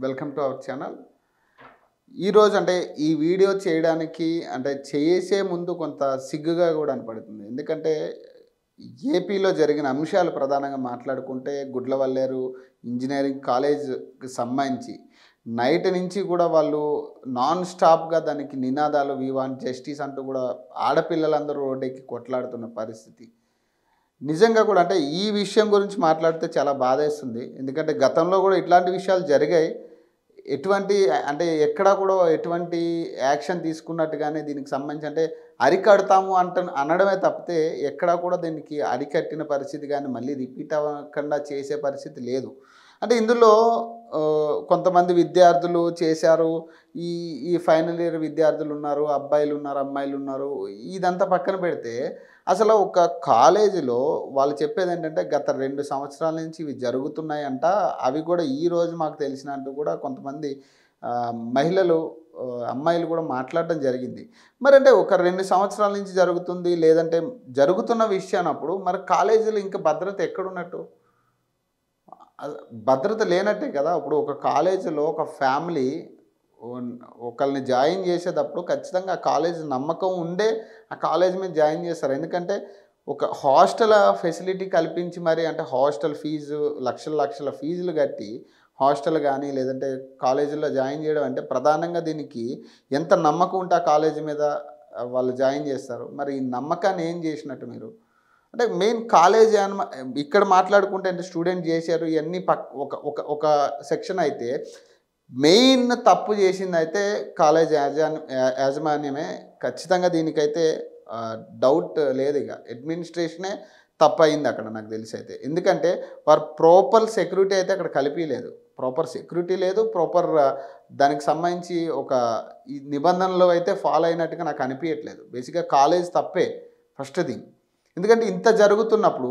Welcome to our channel. ఈరోజు ఈ video చేయడానికి చేసే ముందు కొంత సిగ్గుగా కూడా అనిపడుతుంది. ఎందుకంటే ఏపీలో జరిగిన అంశాలు ప్రధానంగా మాట్లాడుకుంటే గుడ్లవల్లేరు ఇంజినీరింగ్ కాలేజ్‌కి సంబంధించి నైట్ నుంచి కూడా వాళ్ళు నాన్ స్టాప్‌గా దానికి నినాదాలు వి వాంట్ జస్టిస్ అంటూ కూడా ఆడపిల్లలందరూ రోడ్డెక్కి కొట్లాడుతున్న పరిస్థితి. నిజంగా కూడా ఈ విషయం గురించి మాట్లాడితే చాలా బాధేస్తుంది. ఎందుకంటే గతంలో కూడా ఇట్లాంటి విషయాలు జరిగాయి. ఎటువంటి ఎక్కడా కూడా ఎటువంటి యాక్షన్ తీసుకున్నట్టుగానే దీనికి సంబంధించి అరికడతాము అనడమే తప్పితే ఎక్కడా కూడా దీనికి అరికట్టిన పరిస్థితి గానీ మళ్ళీ రిపీట్ అవ్వకుండా చేసే పరిస్థితి లేదు. ఇందులో కొంతమంది విద్యార్థులు చేశారు. ఈ ఈ ఫైనల్ ఇయర్ విద్యార్థులున్నారు, అబ్బాయిలున్నారు, అమ్మాయిలున్నారు. ఇదంతా పక్కన పెడితే అసలు ఒక కాలేజీలో వాళ్ళు చెప్పేదేంటంటే గత 2 సంవత్సరాల నుంచి ఇవి జరుగుతున్నాయంట. అవి కూడా ఈరోజు మాకు తెలిసినట్టు కూడా కొంతమంది మహిళలు అమ్మాయిలు కూడా మాట్లాడడం జరిగింది. ఒక 2 సంవత్సరాల నుంచి జరుగుతుంది, లేదంటే జరుగుతున్న విషయానప్పుడు మరి కాలేజీలో ఇంకా భద్రత ఎక్కడున్నట్టు? భద్రత లేనట్టే కదా! ఇప్పుడు ఒక కాలేజీలో ఒక ఫ్యామిలీ ఒకళ్ళని జాయిన్ చేసేటప్పుడు ఖచ్చితంగా ఆ కాలేజీ నమ్మకం ఉండే ఆ కాలేజీ మీద జాయిన్ చేస్తారు. ఎందుకంటే ఒక హాస్టల్ ఫెసిలిటీ కల్పించి మరి హాస్టల్ ఫీజు లక్షల ఫీజులు కట్టి హాస్టల్ కానీ లేదంటే కాలేజీలో జాయిన్ చేయడం ప్రధానంగా దీనికి ఎంత నమ్మకం ఉంటే ఆ కాలేజీ మీద వాళ్ళు జాయిన్ చేస్తారు. మరి ఈ నమ్మకాన్ని ఏం చేసినట్టు మీరు? మెయిన్ కాలేజ్ ఇక్కడ మాట్లాడుకుంటే స్టూడెంట్ చేశారు ఇవన్నీ ఒక ఒక ఒక సెక్షన్ అయితే మెయిన్ తప్పు చేసిందైతే కాలేజ్ యాజమాన్యమే. ఖచ్చితంగా దీనికైతే డౌట్ లేదు. ఇక అడ్మినిస్ట్రేషనే తప్పయింది అక్కడ నాకు తెలిసి అయితే. ఎందుకంటే వారు ప్రాపర్ సెక్యూరిటీ అయితే అక్కడ కలిపిలేదు. ప్రాపర్ సెక్యూరిటీ లేదు, ప్రాపర్ దానికి సంబంధించి ఒక ఈ నిబంధనలు అయితే ఫాలో అయినట్టుగా నాకు అనిపించట్లేదు. బేసిక్గా కాలేజ్ తప్పే ఫస్ట్ థింగ్. ఎందుకంటే ఇంత జరుగుతున్నప్పుడు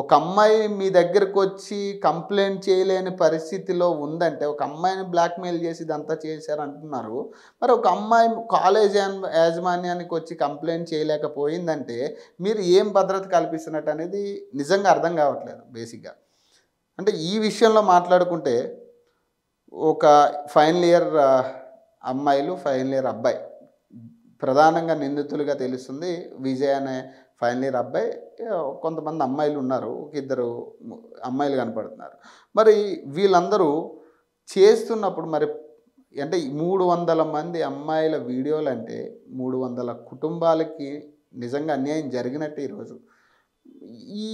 ఒక అమ్మాయి మీ దగ్గరకు వచ్చి కంప్లైంట్ చేయలేని పరిస్థితిలో ఉందంటే, ఒక అమ్మాయిని బ్లాక్మెయిల్ చేసి ఇదంతా చేశారు అంటున్నారు. మరి ఒక అమ్మాయి కాలేజ్ యాజమాన్యానికి వచ్చి కంప్లైంట్ చేయలేకపోయిందంటే మీరు ఏం భద్రత కల్పిస్తున్నట్టు అనేది నిజంగా అర్థం కావట్లేదు బేసిక్గా. ఈ విషయంలో మాట్లాడుకుంటే ఒక ఫైనల్ ఇయర్ అమ్మాయిలు, ఫైనల్ ఇయర్ అబ్బాయి ప్రధానంగా నిందితులుగా తెలుస్తుంది. విజయ్ అనే ఫైనల్ ఇయర్ అబ్బాయి, కొంతమంది అమ్మాయిలు ఉన్నారు, ఒక 2 అమ్మాయిలు కనపడుతున్నారు. మరి వీళ్ళందరూ చేస్తున్నప్పుడు మరి 300 మంది అమ్మాయిల వీడియోలు 300 కుటుంబాలకి నిజంగా అన్యాయం జరిగినట్టు ఈరోజు ఈ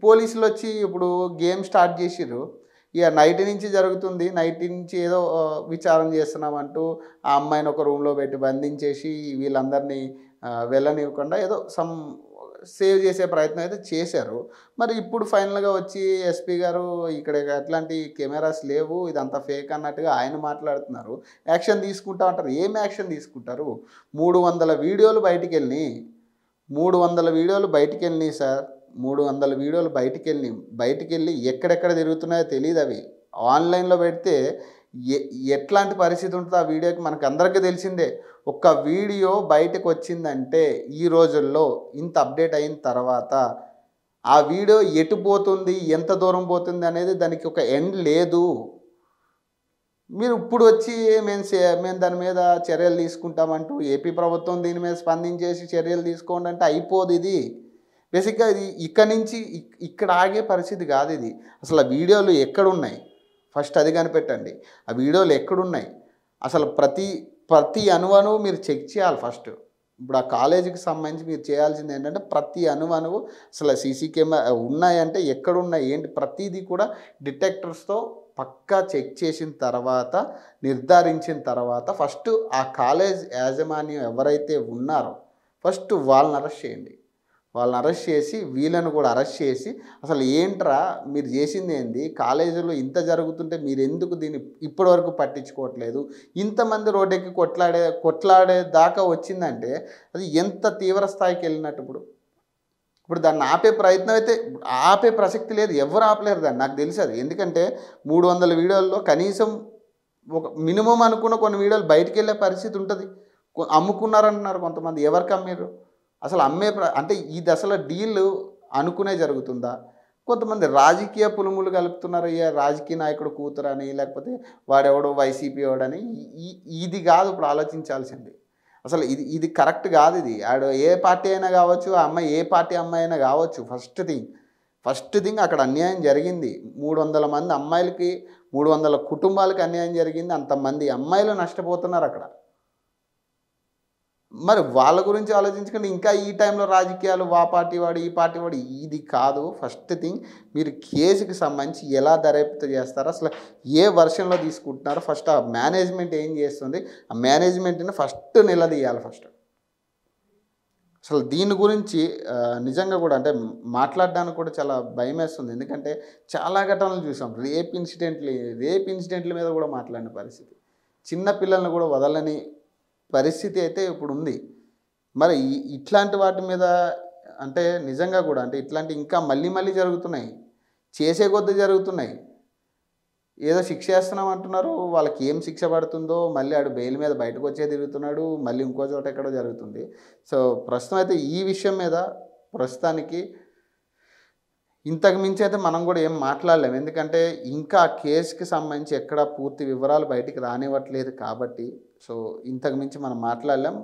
పోలీసులు వచ్చి ఇప్పుడు గేమ్ స్టార్ట్ చేసిర్రు. ఇక నైట్ నుంచి జరుగుతుంది, నైట్ నుంచి ఏదో విచారణ చేస్తున్నామంటూ ఆ అమ్మాయిని ఒక రూమ్లో పెట్టి బంధించేసి వీళ్ళందరినీ వెళ్ళనివ్వకుండా ఏదో సేవ్ చేసే ప్రయత్నం అయితే చేశారు. మరి ఇప్పుడు ఫైనల్గా వచ్చి ఎస్పీ గారు ఇక్కడ ఎట్లాంటి కెమెరాస్ లేవు, ఇదంతా ఫేక్ అన్నట్టుగా ఆయన మాట్లాడుతున్నారు. యాక్షన్ తీసుకుంటా అంటారు. ఏం యాక్షన్ తీసుకుంటారు? 300 వీడియోలు బయటికి వెళ్ళినాయి. 300 వీడియోలు బయటికి వెళ్ళినాయి సార్. 300 వీడియోలు బయటికెళ్ళి ఎక్కడెక్కడ తిరుగుతున్నాయో తెలియదు. అవి ఆన్లైన్లో పెడితే ఎట్లాంటి పరిస్థితి ఉంటుందో ఆ వీడియోకి మనకు అందరికీ తెలిసిందే. ఒక వీడియో బయటకు వచ్చిందంటే ఈ రోజుల్లో ఇంత అప్డేట్ అయిన తర్వాత ఆ వీడియో ఎటు పోతుంది, ఎంత దూరం పోతుంది అనేది దానికి ఒక ఎండ్ లేదు. మీరు ఇప్పుడు వచ్చి మేము దాని మీద చర్యలు తీసుకుంటామంటూ ఏపీ ప్రభుత్వం దీని మీద స్పందించేసి చర్యలు తీసుకోండి అంటే అయిపోదు. ఇది బేసిక్గా ఇది ఇక్కడ నుంచి ఇక్కడ ఆగే పరిస్థితి కాదు. ఇది అసలు ఆ వీడియోలు ఎక్కడున్నాయి ఫస్ట్ అది కనిపెట్టండి. ఆ వీడియోలు ఎక్కడున్నాయి అసలు ప్రతి అణువు మీరు చెక్ చేయాలి ఫస్ట్. ఇప్పుడు ఆ కాలేజీకి సంబంధించి మీరు చేయాల్సింది ఏంటంటే ప్రతి అణువు అసలు సీసీ కెమెరా ఉన్నాయంటే ఎక్కడున్నాయి ఏంటి ప్రతిదీ కూడా డిటెక్టర్స్తో పక్కా చెక్ చేసిన తర్వాత నిర్ధారించిన తర్వాత ఫస్ట్ ఆ కాలేజ్ యాజమాన్యం ఎవరైతే ఉన్నారో ఫస్ట్ వాళ్ళని అరెస్ట్ చేయండి. వాళ్ళని అరెస్ట్ చేసి వీళ్ళను కూడా అరెస్ట్ చేసి అసలు ఏంట్రా మీరు చేసింది ఏంది, కాలేజీలో ఇంత జరుగుతుంటే మీరు ఎందుకు దీన్ని ఇప్పటివరకు పట్టించుకోవట్లేదు, ఇంతమంది రోడ్డెక్కి కొట్లాడే దాకా వచ్చిందంటే అది ఎంత తీవ్ర స్థాయికి వెళ్ళినట్టు. ఇప్పుడు దాన్ని ఆపే ప్రయత్నం అయితే ఆపే ప్రసక్తి లేదు, ఎవరు ఆపలేరు దాన్ని, నాకు తెలిసి అది. ఎందుకంటే 300 వీడియోల్లో కనీసం ఒక మినిమం అనుకున్న కొన్ని వీడియోలు బయటికి వెళ్ళే పరిస్థితి ఉంటుంది. అమ్ముకున్నారంటున్నారు కొంతమంది. ఎవరికి అమ్మారు అసలు? ఈ దశలో డీల్ అనుకునే జరుగుతుందా? కొంతమంది రాజకీయ పులుములు కలుపుతున్నారు. రాజకీయ నాయకుడు కూతురని, లేకపోతే వాడెవడో వైసీపీ వాడని. ఇది కాదు ఇప్పుడు ఆలోచించాల్సింది. అసలు ఇది ఇది కరెక్ట్ కాదు ఇది. ఆడు ఏ పార్టీ అయినా కావచ్చు, ఆ అమ్మాయి ఏ పార్టీ అమ్మాయి అయినా కావచ్చు. ఫస్ట్ థింగ్ అక్కడ అన్యాయం జరిగింది. 300 మంది అమ్మాయిలకి, 300 కుటుంబాలకి అన్యాయం జరిగింది. అంతమంది అమ్మాయిలు నష్టపోతున్నారు అక్కడ. మరి వాళ్ళ గురించి ఆలోచించకుండా ఇంకా ఈ టైంలో రాజకీయాలు ఆ పార్టీ వాడు, ఈ పార్టీ వాడు, ఇది కాదు. ఫస్ట్ థింగ్ మీరు కేసుకి సంబంధించి ఎలా దర్యాప్తు చేస్తారో, అసలు ఏ వర్షన్‌లో తీసుకుంటున్నారో ఫస్ట్ ఆ మేనేజ్మెంట్ ఏం చేస్తుంది? ఆ మేనేజ్మెంట్‌ని ఫస్ట్ నిలదీయాలి ఫస్ట్. అసలు దీని గురించి నిజంగా కూడా అంటే మాట్లాడడానికి కూడా చాలా భయమేస్తుంది. ఎందుకంటే చాలా ఘటనలు చూసాం. రేప్ ఇన్సిడెంట్‌ల మీద కూడా మాట్లాడిన పరిస్థితి. చిన్న పిల్లల్ని కూడా వదలని పరిస్థితి అయితే ఇప్పుడుంది. మరి ఇట్లాంటి వాటి మీద అంటే నిజంగా కూడా అంటే ఇట్లాంటి ఇంకా మళ్ళీ మళ్ళీ జరుగుతున్నాయి. చేసే కొద్దీ జరుగుతున్నాయి. ఏదో శిక్ష ఏస్తున్నాం అంటున్నారు. వాళ్ళకి ఏం శిక్ష పడుతుందో మళ్ళీ ఆడు బెయిల్ మీద బయటకొచ్చే తిరుగుతున్నాడు. మళ్ళీ ఇంకో చోట ఎక్కడో జరుగుతుంది. సో, ప్రస్తుతం అయితే ఈ విషయం మీద ప్రస్తుతానికి ఇంతకు మించి అయితే మనం కూడా ఏం మాట్లాడలేం. ఎందుకంటే ఇంకా కేస్‌కి సంబంధించి ఎక్కడ పూర్తి వివరాలు బయటికి రానివ్వట్లేదు కాబట్టి, సో, ఇంతకు మించి మనం మాట్లాడలేం.